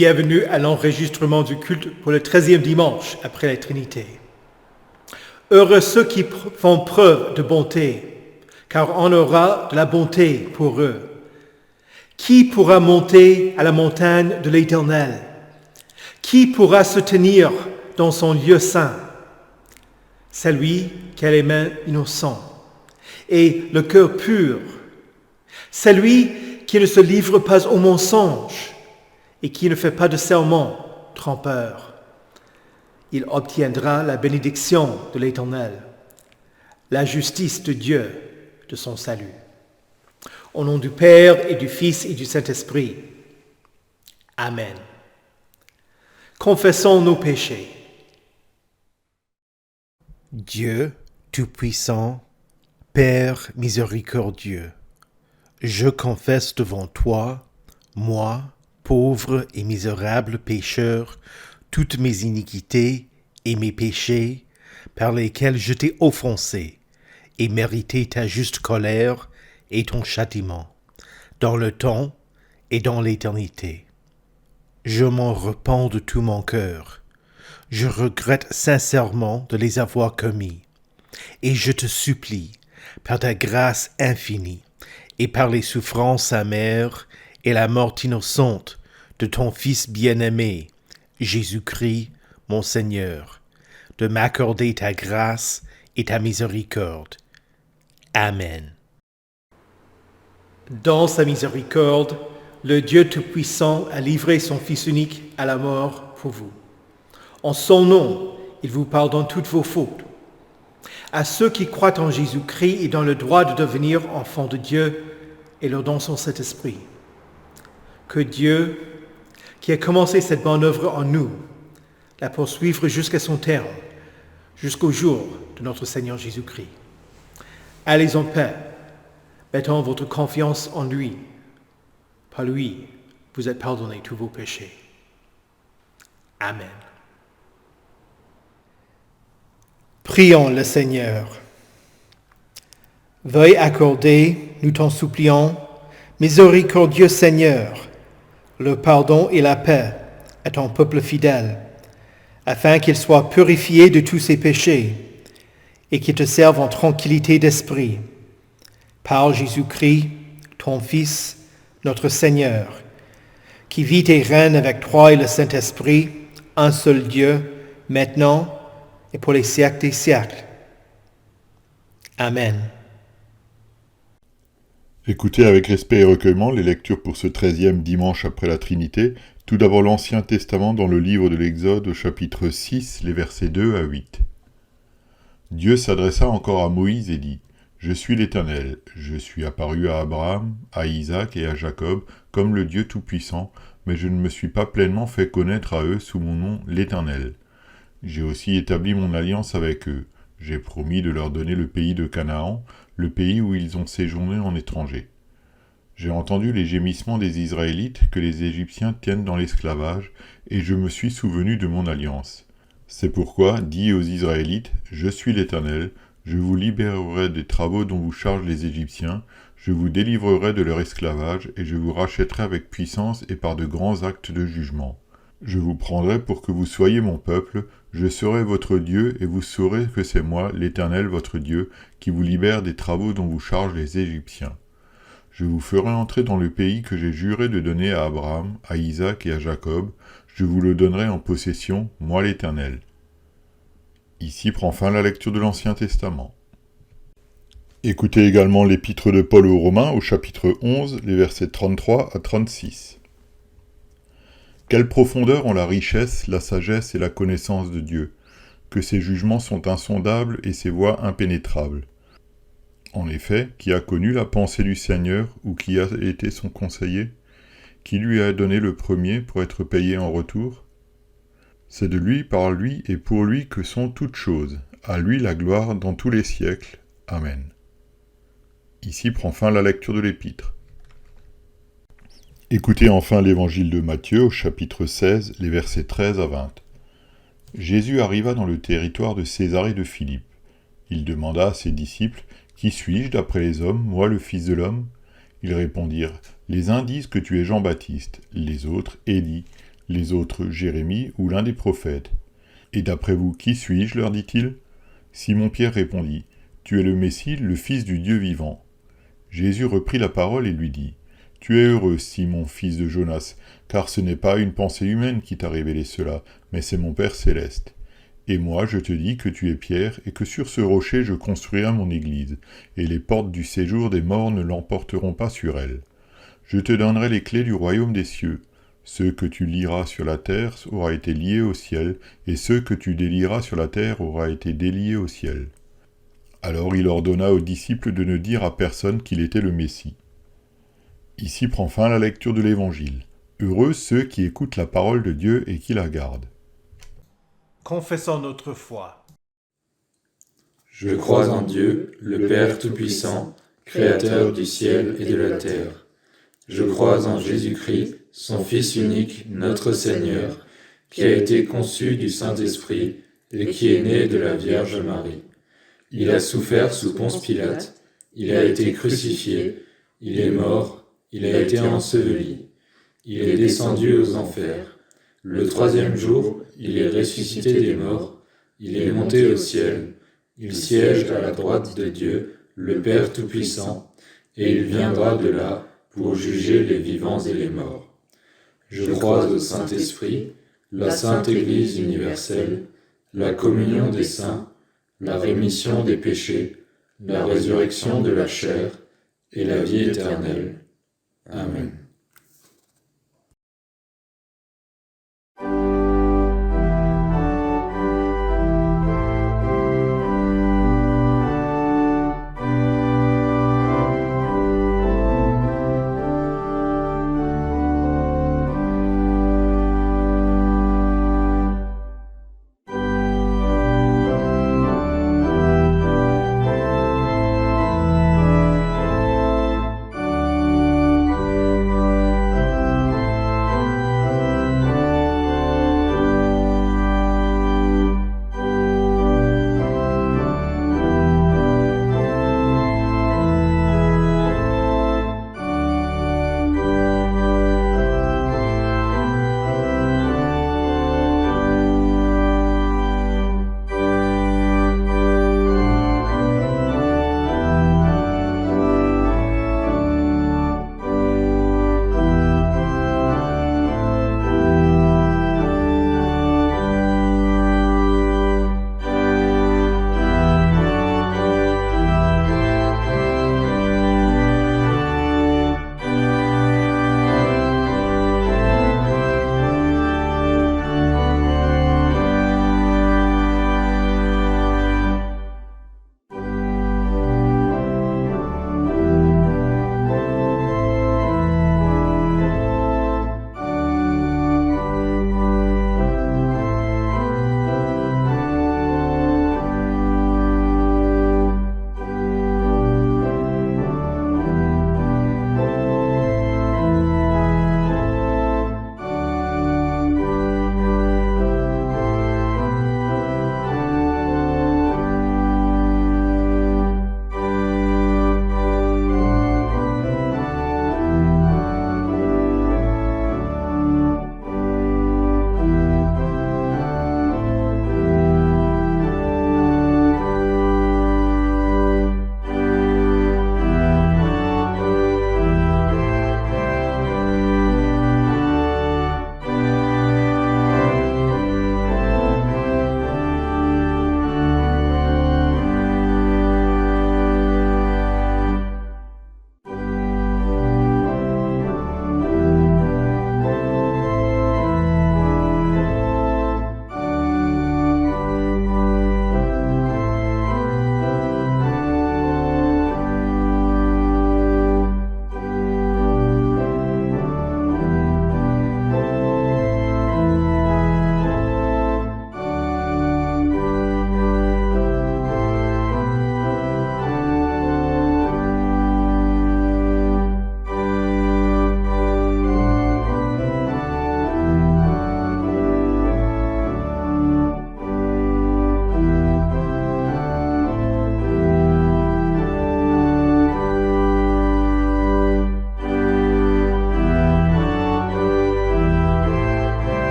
Bienvenue à l'enregistrement du culte pour le 13e dimanche après la Trinité. Heureux ceux qui font preuve de bonté, car on aura de la bonté pour eux. Qui pourra monter à la montagne de l'Éternel? Qui pourra se tenir dans son lieu saint? Celui qui a les mains innocentes et le cœur pur. Celui qui ne se livre pas au mensonge et qui ne fait pas de serment trompeur. Il obtiendra la bénédiction de l'Éternel, la justice de Dieu, de son salut. Au nom du Père et du Fils et du Saint-Esprit. Amen. Confessons nos péchés. Dieu Tout-Puissant, Père miséricordieux, je confesse devant toi, moi, pauvre et misérable pécheur, toutes mes iniquités et mes péchés par lesquels je t'ai offensé et mérité ta juste colère et ton châtiment, dans le temps et dans l'éternité. Je m'en repens de tout mon cœur. Je regrette sincèrement de les avoir commis, et je te supplie, par ta grâce infinie, et par les souffrances amères et la mort innocente de ton Fils bien-aimé, Jésus-Christ, mon Seigneur, de m'accorder ta grâce et ta miséricorde. Amen. Dans sa miséricorde, le Dieu Tout-Puissant a livré son Fils unique à la mort pour vous. En son nom, il vous pardonne toutes vos fautes. À ceux qui croient en Jésus-Christ et dans le droit de devenir enfants de Dieu, et leur donne son Saint-Esprit. Que Dieu, qui a commencé cette bonne œuvre en nous, la poursuivre jusqu'à son terme, jusqu'au jour de notre Seigneur Jésus-Christ. Allez en paix, mettons votre confiance en lui. Par lui, vous êtes pardonnés tous vos péchés. Amen. Prions le Seigneur. Veuille accorder, nous t'en supplions, miséricordieux Seigneur, le pardon et la paix à ton peuple fidèle, afin qu'il soit purifié de tous ses péchés et qu'il te serve en tranquillité d'esprit. Par Jésus-Christ, ton Fils, notre Seigneur, qui vit et règne avec toi et le Saint-Esprit, un seul Dieu, maintenant et pour les siècles des siècles. Amen. Écoutez avec respect et recueillement les lectures pour ce 13e dimanche après la Trinité. Tout d'abord l'Ancien Testament dans le livre de l'Exode au chapitre 6, les versets 2 à 8. Dieu s'adressa encore à Moïse et dit : « Je suis l'Éternel, je suis apparu à Abraham, à Isaac et à Jacob comme le Dieu Tout-Puissant, mais je ne me suis pas pleinement fait connaître à eux sous mon nom l'Éternel. J'ai aussi établi mon alliance avec eux. J'ai promis de leur donner le pays de Canaan, le pays où ils ont séjourné en étranger. J'ai entendu les gémissements des Israélites que les Égyptiens tiennent dans l'esclavage, et je me suis souvenu de mon alliance. C'est pourquoi, dis aux Israélites, je suis l'Éternel, je vous libérerai des travaux dont vous chargent les Égyptiens, je vous délivrerai de leur esclavage, et je vous rachèterai avec puissance et par de grands actes de jugement. Je vous prendrai pour que vous soyez mon peuple, je serai votre Dieu, et vous saurez que c'est moi, l'Éternel votre Dieu, qui vous libère des travaux dont vous chargent les Égyptiens. Je vous ferai entrer dans le pays que j'ai juré de donner à Abraham, à Isaac et à Jacob, je vous le donnerai en possession, moi l'Éternel. » Ici prend fin la lecture de l'Ancien Testament. Écoutez également l'épître de Paul aux Romains au chapitre 11, les versets 33 à 36. Quelle profondeur ont la richesse, la sagesse et la connaissance de Dieu, que ses jugements sont insondables et ses voies impénétrables. En effet, qui a connu la pensée du Seigneur ou qui a été son conseiller? Qui lui a donné le premier pour être payé en retour? C'est de lui, par lui et pour lui que sont toutes choses. À lui la gloire dans tous les siècles. Amen. Ici prend fin la lecture de l'épître. Écoutez enfin l'évangile de Matthieu au chapitre 16, les versets 13 à 20. Jésus arriva dans le territoire de Césarée de Philippe. Il demanda à ses disciples : « Qui suis-je d'après les hommes, moi le Fils de l'homme ?» Ils répondirent : « Les uns disent que tu es Jean-Baptiste, les autres Élie, les autres Jérémie ou l'un des prophètes. Et d'après vous, qui suis-je leur dit-il. Simon-Pierre répondit, tu es le Messie, le Fils du Dieu vivant. Jésus reprit la parole et lui dit, tu es heureux, Simon, fils de Jonas, car ce n'est pas une pensée humaine qui t'a révélé cela, mais c'est mon Père céleste. Et moi, je te dis que tu es Pierre, et que sur ce rocher je construirai mon église, et les portes du séjour des morts ne l'emporteront pas sur elle. Je te donnerai les clés du royaume des cieux. Ce que tu lieras sur la terre aura été lié au ciel, et ce que tu délieras sur la terre aura été délié au ciel. Alors il ordonna aux disciples de ne dire à personne qu'il était le Messie. Ici prend fin la lecture de l'Évangile. Heureux ceux qui écoutent la parole de Dieu et qui la gardent. Confessons notre foi. Je crois en Dieu, le Père Tout-Puissant, Créateur du ciel et de la terre. Je crois en Jésus-Christ, son Fils unique, notre Seigneur, qui a été conçu du Saint-Esprit et qui est né de la Vierge Marie. Il a souffert sous Ponce Pilate, il a été crucifié, il est mort, il a été enseveli, il est descendu aux enfers. Le troisième jour, il est ressuscité des morts, il est monté au ciel, il siège à la droite de Dieu, le Père Tout-Puissant, et il viendra de là pour juger les vivants et les morts. Je crois au Saint-Esprit, la Sainte Église universelle, la communion des saints, la rémission des péchés, la résurrection de la chair et la vie éternelle. Amen.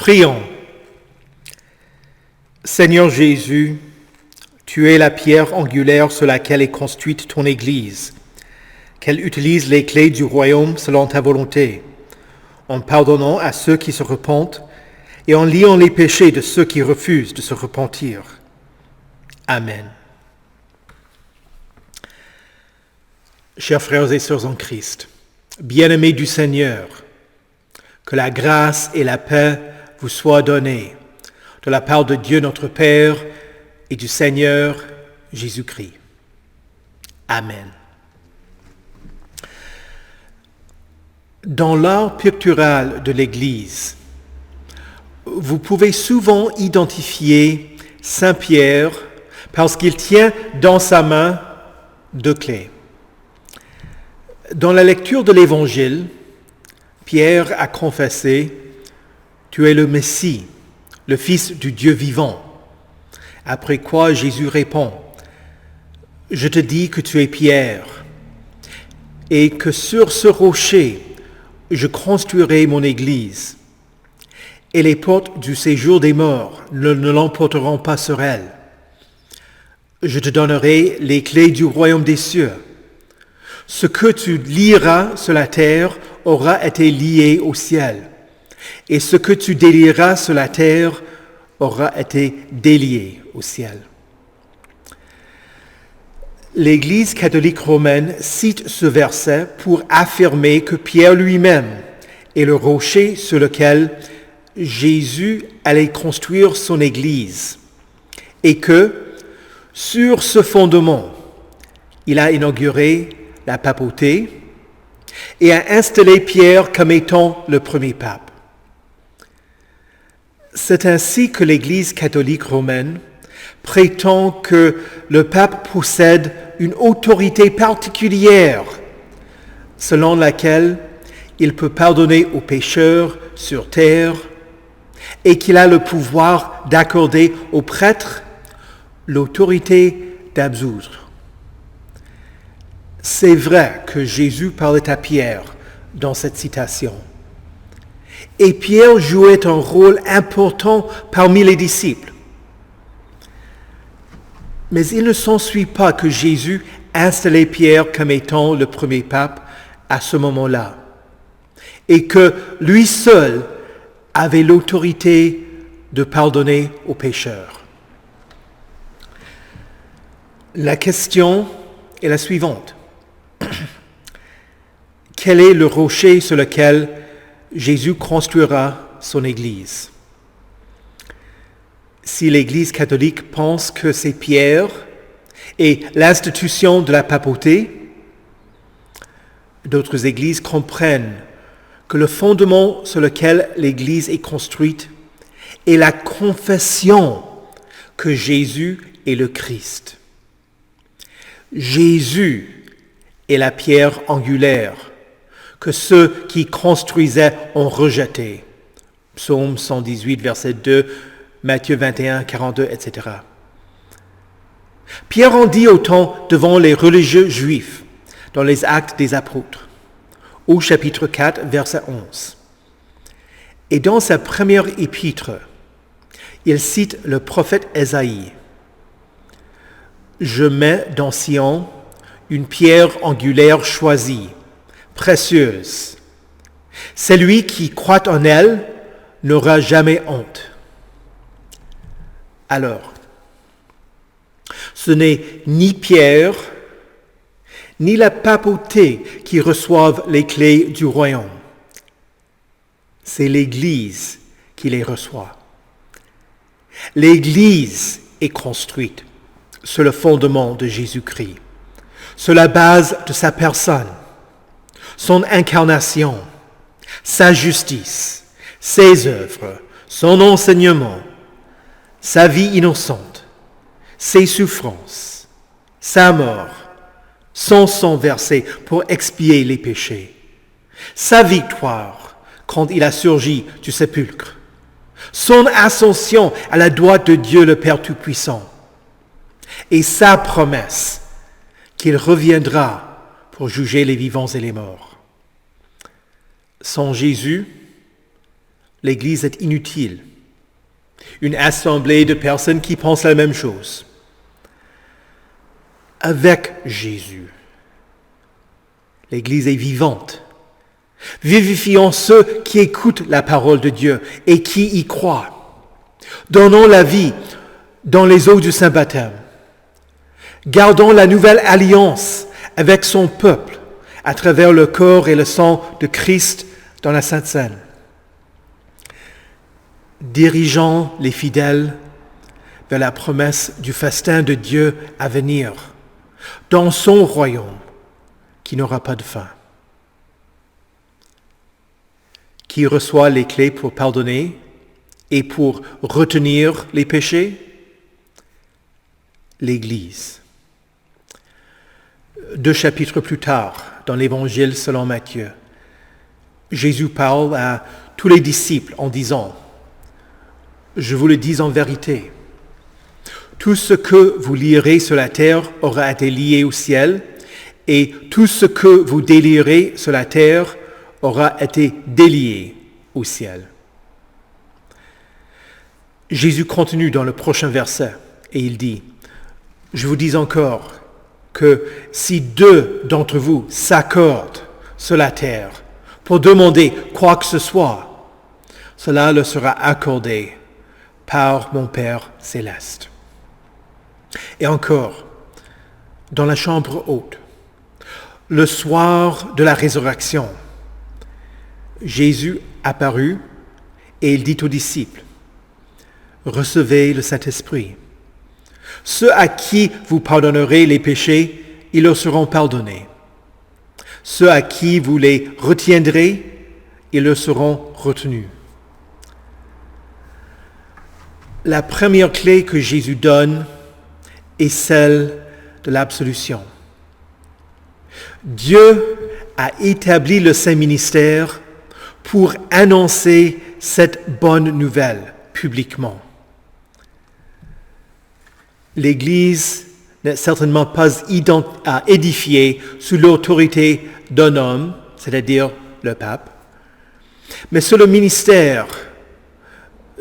Prions. Seigneur Jésus, tu es la pierre angulaire sur laquelle est construite ton Église, qu'elle utilise les clés du royaume selon ta volonté, en pardonnant à ceux qui se repentent et en liant les péchés de ceux qui refusent de se repentir. Amen. Chers frères et sœurs en Christ, bien-aimés du Seigneur, que la grâce et la paix vous soient données de la part de Dieu notre Père et du Seigneur Jésus-Christ. Amen. Dans l'art pictural de l'Église, vous pouvez souvent identifier Saint Pierre parce qu'il tient dans sa main 2 clés. Dans la lecture de l'Évangile, Pierre a confessé « Tu es le Messie, le Fils du Dieu vivant ». Après quoi Jésus répond « Je te dis que tu es Pierre, et que sur ce rocher, je construirai mon Église, et les portes du séjour des morts ne l'emporteront pas sur elle. Je te donnerai les clés du royaume des cieux. Ce que tu lieras sur la terre aura été lié au ciel, et ce que tu délieras sur la terre aura été délié au ciel. » L'Église catholique romaine cite ce verset pour affirmer que Pierre lui-même est le rocher sur lequel Jésus allait construire son Église, et que, sur ce fondement, il a inauguré la papauté et a installé Pierre comme étant le premier pape. C'est ainsi que l'Église catholique romaine prétend que le pape possède une autorité particulière selon laquelle il peut pardonner aux pécheurs sur terre et qu'il a le pouvoir d'accorder aux prêtres l'autorité d'absoudre. C'est vrai que Jésus parlait à Pierre dans cette citation. Et Pierre jouait un rôle important parmi les disciples. Mais il ne s'ensuit pas que Jésus installait Pierre comme étant le premier pape à ce moment-là, et que lui seul avait l'autorité de pardonner aux pécheurs. La question est la suivante. Quel est le rocher sur lequel Jésus construira son Église? Si l'Église catholique pense que c'est Pierre et l'institution de la papauté, d'autres églises comprennent que le fondement sur lequel l'Église est construite est la confession que Jésus est le Christ. Jésus est la pierre angulaire que ceux qui construisaient ont rejetée. Psaume 118, verset 2, Matthieu 21, 42, etc. Pierre en dit autant devant les religieux juifs dans les Actes des Apôtres, au chapitre 4, verset 11. Et dans sa première épître, il cite le prophète Ésaïe. « Je mets dans Sion une pierre angulaire choisie, précieuse. Celui qui croit en elle n'aura jamais honte. » Alors, ce n'est ni Pierre, ni la papauté qui reçoivent les clés du royaume. C'est l'Église qui les reçoit. L'Église est construite sur le fondement de Jésus-Christ, sur la base de sa personne, son incarnation, sa justice, ses œuvres, son enseignement, sa vie innocente, ses souffrances, sa mort, son sang versé pour expier les péchés, sa victoire quand il a surgi du sépulcre, son ascension à la droite de Dieu le Père Tout-Puissant, et sa promesse qu'il reviendra pour juger les vivants et les morts. Sans Jésus, l'Église est inutile. Une assemblée de personnes qui pensent la même chose. Avec Jésus, l'Église est vivante, vivifiant ceux qui écoutent la parole de Dieu et qui y croient. Donnons la vie dans les eaux du Saint-Baptême. Gardons la nouvelle alliance avec son peuple à travers le corps et le sang de Christ dans la Sainte Seine. Dirigeons les fidèles vers la promesse du festin de Dieu à venir, dans son royaume qui n'aura pas de fin. Qui reçoit les clés pour pardonner et pour retenir les péchés? L'Église. 2 chapitres plus tard, dans l'Évangile selon Matthieu, Jésus parle à tous les disciples en disant « Je vous le dis en vérité, tout ce que vous lierez sur la terre aura été lié au ciel, et tout ce que vous délierez sur la terre aura été délié au ciel. » Jésus continue dans le prochain verset, et il dit « Je vous dis encore que si 2 d'entre vous s'accordent sur la terre pour demander quoi que ce soit, cela leur sera accordé par mon Père céleste. » Et encore, dans la chambre haute, le soir de la résurrection, Jésus apparut et il dit aux disciples, « Recevez le Saint-Esprit. Ceux à qui vous pardonnerez les péchés, ils leur seront pardonnés. Ceux à qui vous les retiendrez, ils leur seront retenus. » La première clé que Jésus donne est celle de l'absolution. Dieu a établi le Saint-Ministère pour annoncer cette bonne nouvelle publiquement. L'Église n'est certainement pas édifiée sous l'autorité d'un homme, c'est-à-dire le pape, mais sous le ministère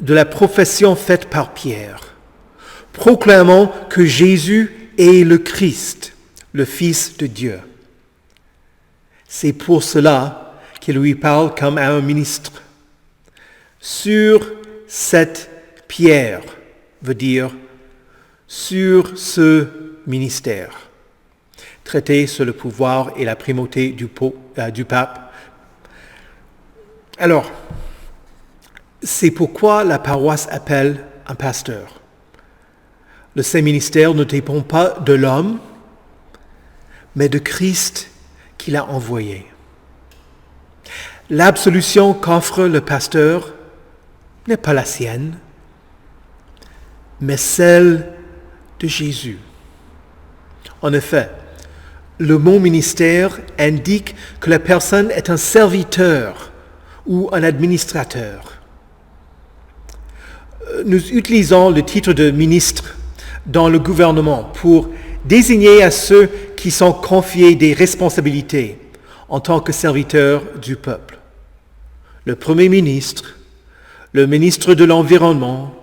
de la profession faite par Pierre, proclamant que Jésus est le Christ, le Fils de Dieu. C'est pour cela qu'il lui parle comme à un ministre. Sur cette pierre veut dire sur ce ministère, traité sur le pouvoir et la primauté du pape. Alors, c'est pourquoi la paroisse appelle un pasteur. Le Saint-Ministère ne dépend pas de l'homme, mais de Christ qui l'a envoyé. L'absolution qu'offre le pasteur n'est pas la sienne, mais celle de Jésus. En effet, le mot ministère indique que la personne est un serviteur ou un administrateur. Nous utilisons le titre de ministre dans le gouvernement pour désigner à ceux qui sont confiés des responsabilités en tant que serviteurs du peuple. Le Premier ministre, le ministre de l'Environnement,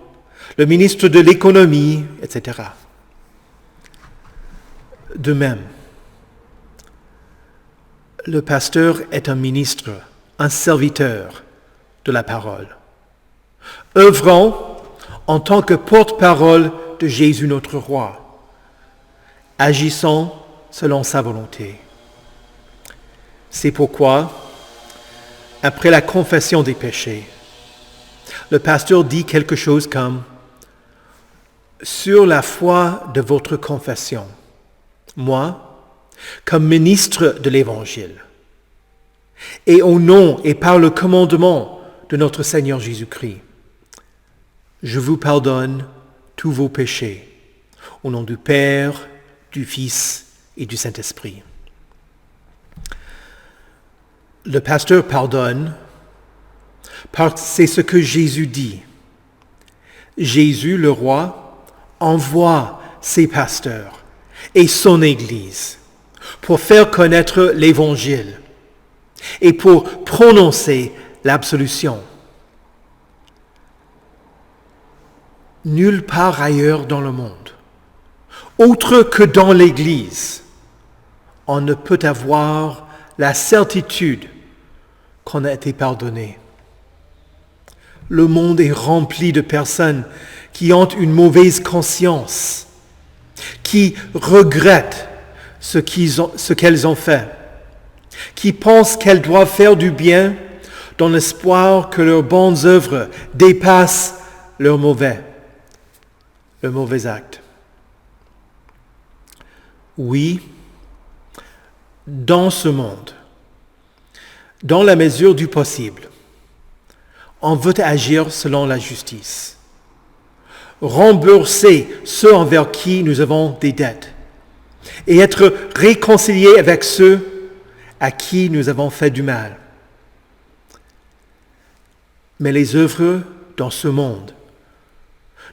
le ministre de l'Économie, etc. De même, le pasteur est un ministre, un serviteur de la parole, œuvrant en tant que porte-parole de Jésus notre roi, agissant selon sa volonté. C'est pourquoi, après la confession des péchés, le pasteur dit quelque chose comme « Sur la foi de votre confession, moi, comme ministre de l'Évangile, et au nom et par le commandement de notre Seigneur Jésus-Christ, je vous pardonne tous vos péchés, au nom du Père, du Fils et du Saint-Esprit. » Le pasteur pardonne parce que c'est ce que Jésus dit. Jésus, le roi, envoie ses pasteurs et son Église pour faire connaître l'Évangile et pour prononcer l'absolution. nulle part ailleurs dans le monde, autre que dans l'Église, on ne peut avoir la certitude qu'on a été pardonné. Le monde est rempli de personnes qui ont une mauvaise conscience, qui regrettent ce qu'elles ont fait, qui pensent qu'elles doivent faire du bien dans l'espoir que leurs bonnes œuvres dépassent leurs mauvais actes. Oui, dans ce monde, dans la mesure du possible, on veut agir selon la justice, rembourser ceux envers qui nous avons des dettes et être réconciliés avec ceux à qui nous avons fait du mal. Mais les œuvres dans ce monde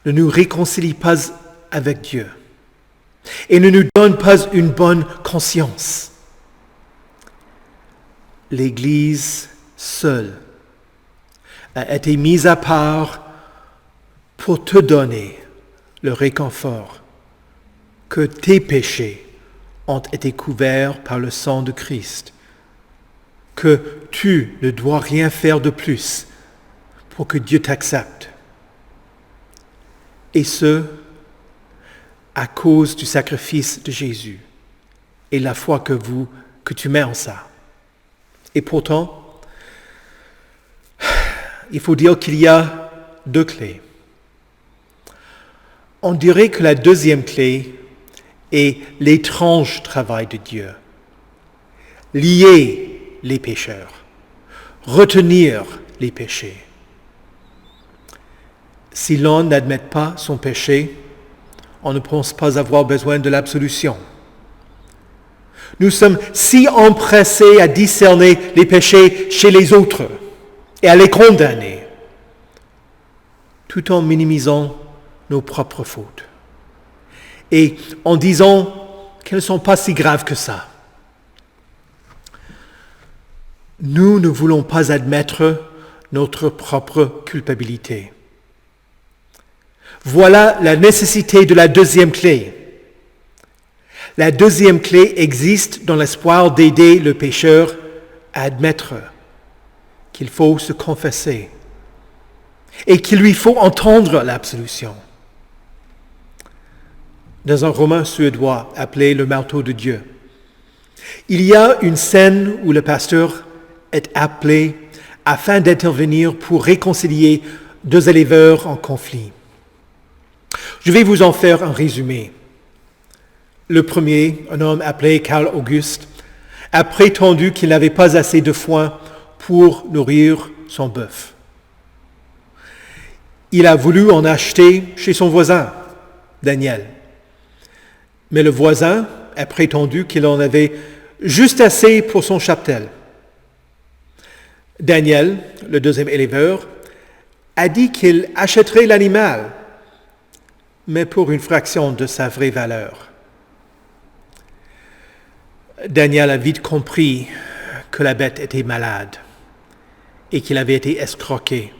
ne nous réconcilient pas avec Dieu et ne nous donnent pas une bonne conscience. L'Église seule a été mise à part pour te donner le réconfort que tes péchés ont été couverts par le sang de Christ, que tu ne dois rien faire de plus pour que Dieu t'accepte. Et ce, à cause du sacrifice de Jésus et la foi que tu mets en ça. Et pourtant, il faut dire qu'il y a deux clés. On dirait que la deuxième clé est l'étrange travail de Dieu. Lier les pécheurs, retenir les péchés. Si l'on n'admet pas son péché, on ne pense pas avoir besoin de l'absolution. Nous sommes si empressés à discerner les péchés chez les autres et à les condamner, tout en minimisant nos propres fautes et en disant qu'elles ne sont pas si graves que ça. Nous ne voulons pas admettre notre propre culpabilité. Voilà la nécessité de la deuxième clé. La deuxième clé existe dans l'espoir d'aider le pécheur à admettre qu'il faut se confesser et qu'il lui faut entendre l'absolution. Dans un roman suédois appelé Le marteau de Dieu, il y a une scène où le pasteur est appelé afin d'intervenir pour réconcilier deux éleveurs en conflit. Je vais vous en faire un résumé. Le premier, un homme appelé Karl August, a prétendu qu'il n'avait pas assez de foin pour nourrir son bœuf. Il a voulu en acheter chez son voisin, Daniel. Mais le voisin a prétendu qu'il en avait juste assez pour son cheptel. Daniel, le deuxième éleveur, a dit qu'il achèterait l'animal, mais pour une fraction de sa vraie valeur. Daniel a vite compris que la bête était malade et qu'il avait été escroqué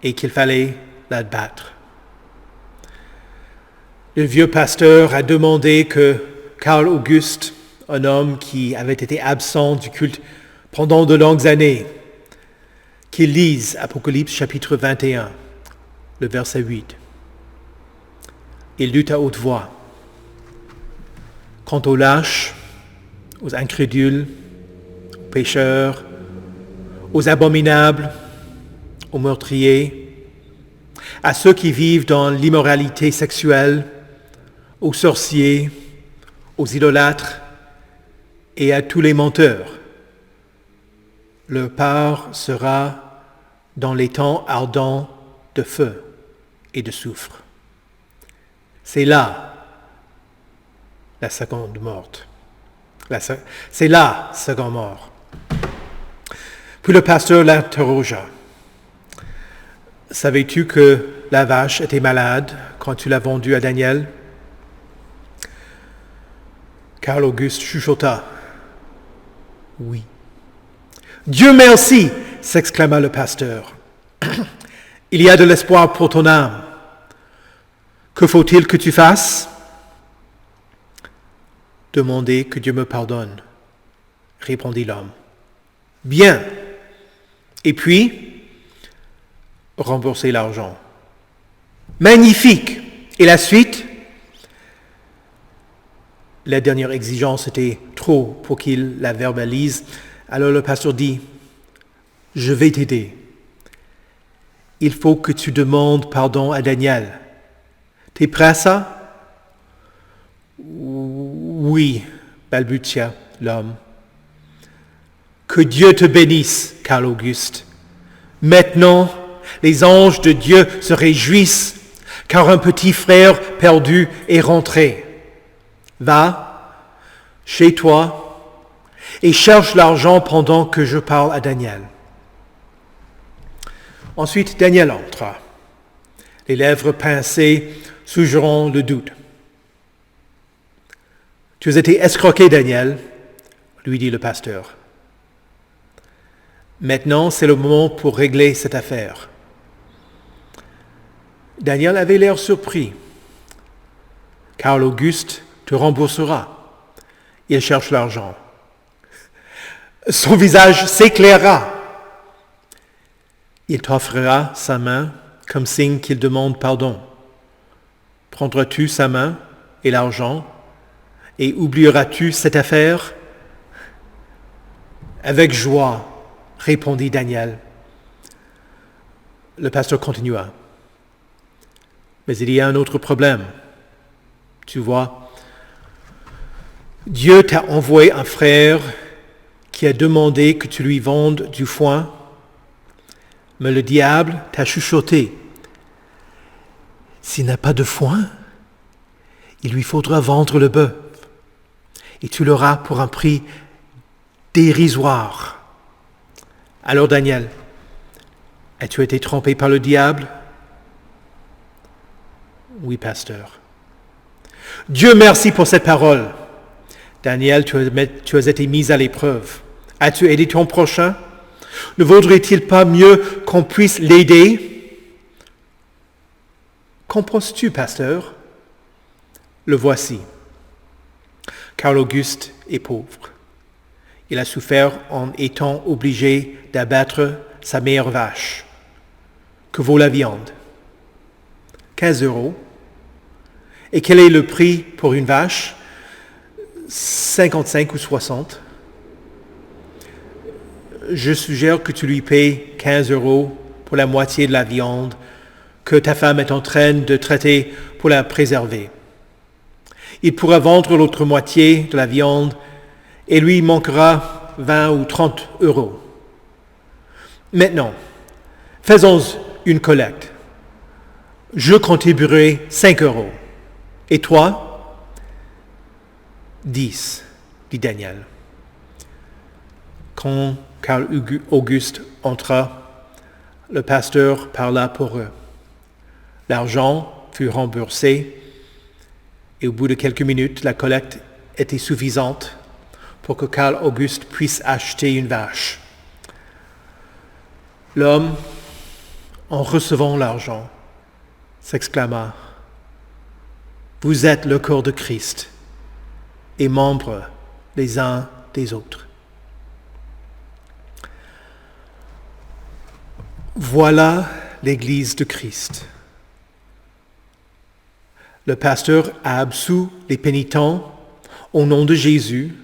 et qu'il fallait la battre. Le vieux pasteur a demandé que Karl August, un homme qui avait été absent du culte pendant de longues années, qu'il lise Apocalypse chapitre 21, le verset 8. Il lut à haute voix. Quant aux lâches, aux incrédules, aux pécheurs, aux abominables, aux meurtriers, à ceux qui vivent dans l'immoralité sexuelle, aux sorciers, aux idolâtres et à tous les menteurs, leur part sera dans les temps ardents de feu et de soufre. C'est là la seconde mort. C'est la seconde mort. Puis le pasteur l'interrogea. Savais-tu que la vache était malade quand tu l'as vendue à Daniel? Karl August chuchota. Oui. Dieu merci, s'exclama le pasteur. Il y a de l'espoir pour ton âme. Que faut-il que tu fasses? Demandez que Dieu me pardonne, répondit l'homme. Bien. Et puis, rembourser l'argent. Magnifique. Et la suite? La dernière exigence était trop pour qu'il la verbalise. Alors le pasteur dit, je vais t'aider. Il faut que tu demandes pardon à Daniel. T'es prêt à ça? Oui, balbutia l'homme. Que Dieu te bénisse, Carl Auguste. Maintenant, les anges de Dieu se réjouissent, car un petit frère perdu est rentré. Va chez toi et cherche l'argent pendant que je parle à Daniel. Ensuite, Daniel entra, les lèvres pincées, suggérant le doute. « Tu as été escroqué, Daniel, » lui dit le pasteur. « Maintenant, c'est le moment pour régler cette affaire. » Daniel avait l'air surpris. « Carl Auguste te remboursera. Il cherche l'argent. » Son visage s'éclaira. Il t'offrira sa main comme signe qu'il demande pardon. Prendras-tu sa main et l'argent et oublieras-tu cette affaire? Avec joie, répondit Daniel. Le pasteur continua. Mais il y a un autre problème. Tu vois, Dieu t'a envoyé un frère qui a demandé que tu lui vendes du foin, mais le diable t'a chuchoté. S'il n'a pas de foin, il lui faudra vendre le bœuf, et tu l'auras pour un prix dérisoire. Alors Daniel, as-tu été trompé par le diable? Oui, pasteur. Dieu merci pour cette parole. Daniel, tu as été mis à l'épreuve. As-tu aidé ton prochain? Ne vaudrait-il pas mieux qu'on puisse l'aider? Qu'en penses-tu, pasteur? Le voici. Carl Auguste est pauvre. Il a souffert en étant obligé d'abattre sa meilleure vache. Que vaut la viande? 15 €. Et quel est le prix pour une vache? 55 ou 60. Je suggère que tu lui payes 15 € pour la moitié de la viande que ta femme est en train de traiter pour la préserver. Il pourra vendre l'autre moitié de la viande et lui manquera 20 ou 30 €. Maintenant, faisons une collecte. Je contribuerai 5 €. Et toi? 10, dit Daniel. Quand Carl Auguste entra, le pasteur parla pour eux. L'argent fut remboursé et au bout de quelques minutes, la collecte était suffisante pour que Carl Auguste puisse acheter une vache. L'homme, en recevant l'argent, s'exclama: « Vous êtes le corps de Christ et membres les uns des autres. » Voilà l'Église de Christ. Le pasteur a absous les pénitents au nom de Jésus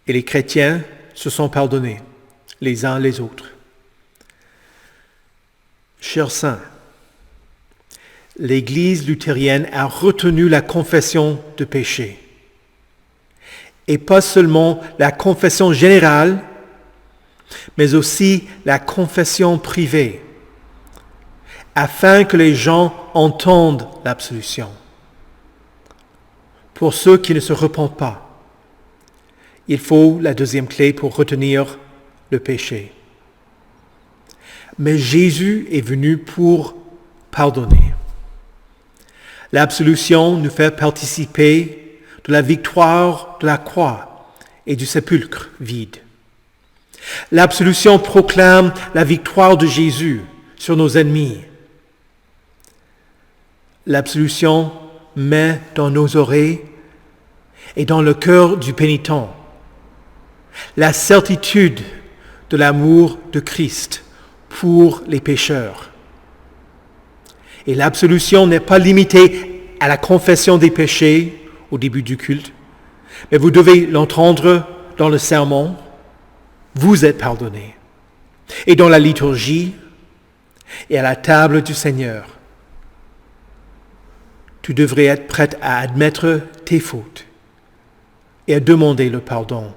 et les chrétiens se sont pardonnés les uns les autres. Chers saints, l'Église luthérienne a retenu la confession de péché. Et pas seulement la confession générale, mais aussi la confession privée, afin que les gens entendent l'absolution. Pour ceux qui ne se repentent pas, il faut la deuxième clé pour retenir le péché. Mais Jésus est venu pour pardonner. L'absolution nous fait participer de la victoire de la croix et du sépulcre vide. L'absolution proclame la victoire de Jésus sur nos ennemis. L'absolution met dans nos oreilles et dans le cœur du pénitent la certitude de l'amour de Christ pour les pécheurs. Et l'absolution n'est pas limitée à la confession des péchés au début du culte, mais vous devez l'entendre dans le sermon. Vous êtes pardonnés. Et dans la liturgie et à la table du Seigneur, tu devrais être prête à admettre tes fautes et à demander le pardon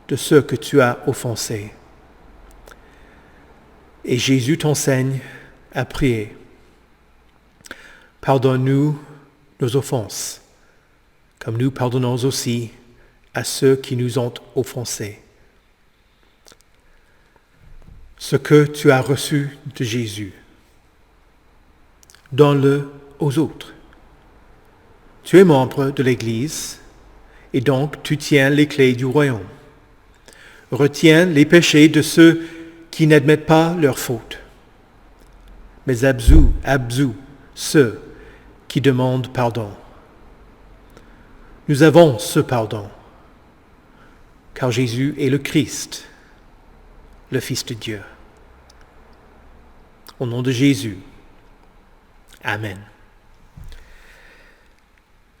de ceux que tu as offensés. Et Jésus t'enseigne à prier. Pardonne-nous nos offenses, comme nous pardonnons aussi à ceux qui nous ont offensés. Ce que tu as reçu de Jésus, donne-le aux autres. Tu es membre de l'Église et donc tu tiens les clés du royaume. Retiens les péchés de ceux qui n'admettent pas leurs fautes, mais absous ceux qui demandent pardon. Nous avons ce pardon, car Jésus est le Christ, le Fils de Dieu. Au nom de Jésus, Amen.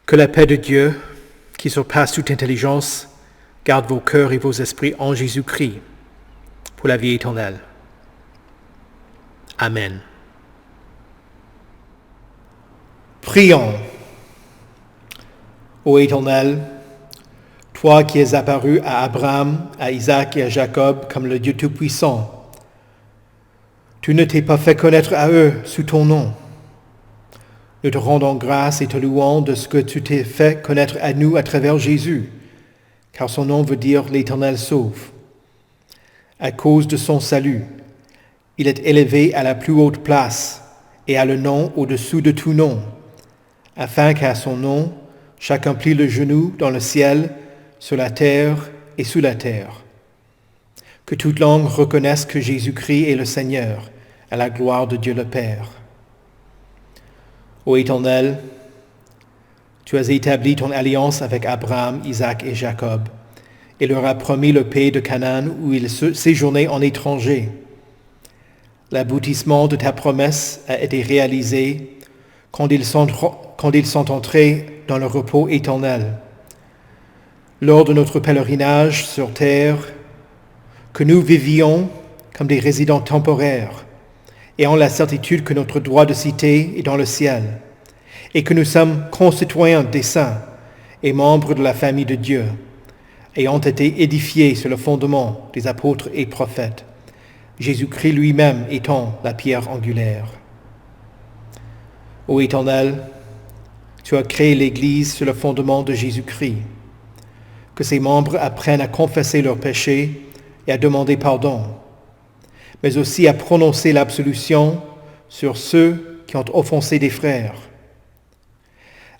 Que la paix de Dieu, qui surpasse toute intelligence, garde vos cœurs et vos esprits en Jésus-Christ pour la vie éternelle. Amen. Prions. Ô Éternel, toi qui es apparu à Abraham, à Isaac et à Jacob comme le Dieu Tout-Puissant, tu ne t'es pas fait connaître à eux sous ton nom. Nous te rendons grâce et te louons de ce que tu t'es fait connaître à nous à travers Jésus, car son nom veut dire l'Éternel sauve. À cause de son salut, il est élevé à la plus haute place et a le nom au-dessous de tout nom, afin qu'à son nom, chacun plie le genou dans le ciel, sur la terre et sous la terre. Que toute langue reconnaisse que Jésus-Christ est le Seigneur, à la gloire de Dieu le Père. Ô Éternel, tu as établi ton alliance avec Abraham, Isaac et Jacob, et leur as promis le pays de Canaan où ils séjournaient en étrangers. L'aboutissement de ta promesse a été réalisé quand ils sont entrés dans le repos éternel. Lors de notre pèlerinage sur terre, que nous vivions comme des résidents temporaires, ayant la certitude que notre droit de cité est dans le ciel, et que nous sommes concitoyens des saints et membres de la famille de Dieu, ayant été édifiés sur le fondement des apôtres et prophètes, Jésus-Christ lui-même étant la pierre angulaire. Ô Éternel, tu as créé l'Église sur le fondement de Jésus-Christ. Que ses membres apprennent à confesser leurs péchés et à demander pardon, mais aussi à prononcer l'absolution sur ceux qui ont offensé des frères,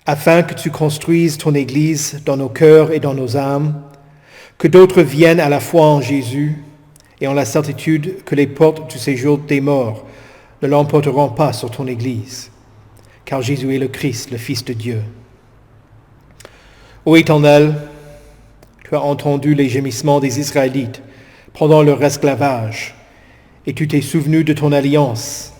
afin que tu construises ton Église dans nos cœurs et dans nos âmes, que d'autres viennent à la foi en Jésus et en la certitude que les portes du séjour des morts ne l'emporteront pas sur ton Église, car Jésus est le Christ, le Fils de Dieu. Ô Éternel, tu as entendu les gémissements des Israélites pendant leur esclavage, et tu t'es souvenu de ton alliance.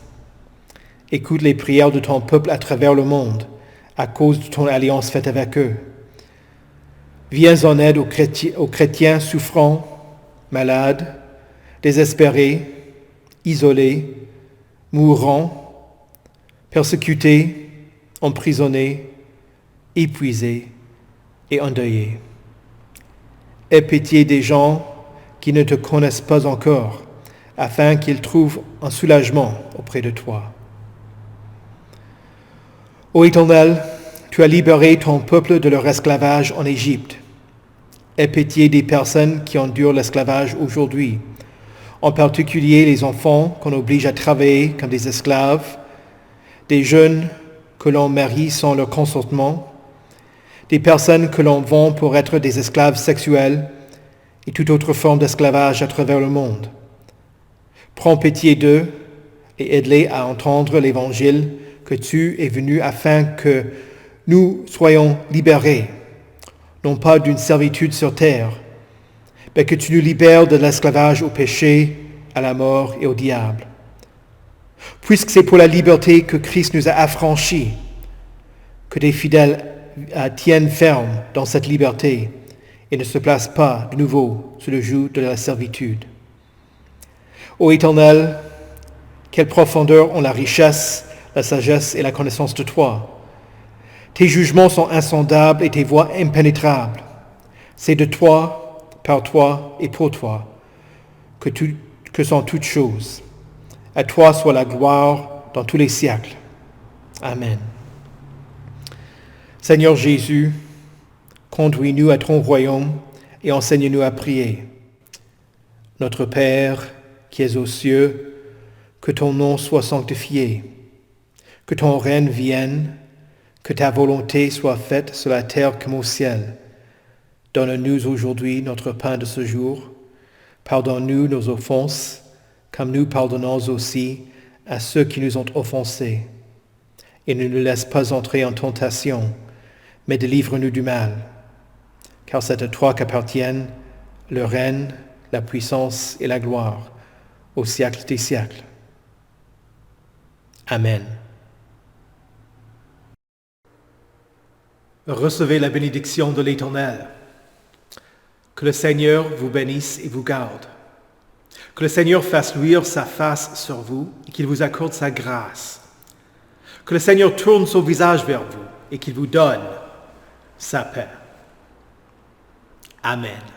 Écoute les prières de ton peuple à travers le monde, à cause de ton alliance faite avec eux. Viens en aide aux chrétiens souffrants, malades, désespérés, isolés, mourants, persécutés, emprisonnés, épuisés et endeuillés. Aie pitié des gens qui ne te connaissent pas encore, afin qu'ils trouvent un soulagement auprès de toi. Ô Éternel, tu as libéré ton peuple de leur esclavage en Égypte. Aie pitié des personnes qui endurent l'esclavage aujourd'hui, en particulier les enfants qu'on oblige à travailler comme des esclaves, des jeunes que l'on marie sans leur consentement, des personnes que l'on vend pour être des esclaves sexuels et toute autre forme d'esclavage à travers le monde. Prends pitié d'eux et aide-les à entendre l'Évangile que tu es venu afin que nous soyons libérés, non pas d'une servitude sur terre, mais que tu nous libères de l'esclavage au péché, à la mort et au diable. Puisque c'est pour la liberté que Christ nous a affranchis, que tes fidèles tiennent ferme dans cette liberté et ne se placent pas de nouveau sous le joug de la servitude. Ô Éternel, quelle profondeur ont la richesse, la sagesse et la connaissance de toi. Tes jugements sont insondables et tes voies impénétrables. C'est de toi, par toi et pour toi que sont toutes choses. À toi soit la gloire dans tous les siècles. Amen. Seigneur Jésus, conduis-nous à ton royaume et enseigne-nous à prier. Notre Père, qui es aux cieux, que ton nom soit sanctifié, que ton règne vienne, que ta volonté soit faite sur la terre comme au ciel. Donne-nous aujourd'hui notre pain de ce jour. Pardonne-nous nos offenses, comme nous pardonnons aussi à ceux qui nous ont offensés. Et ne nous laisse pas entrer en tentation, mais délivre-nous du mal. Car c'est à toi qu'appartiennent le règne, la puissance et la gloire, au siècle des siècles. Amen. Recevez la bénédiction de l'Éternel. Que le Seigneur vous bénisse et vous garde. Que le Seigneur fasse luire sa face sur vous et qu'il vous accorde sa grâce. Que le Seigneur tourne son visage vers vous et qu'il vous donne sa paix. Amen.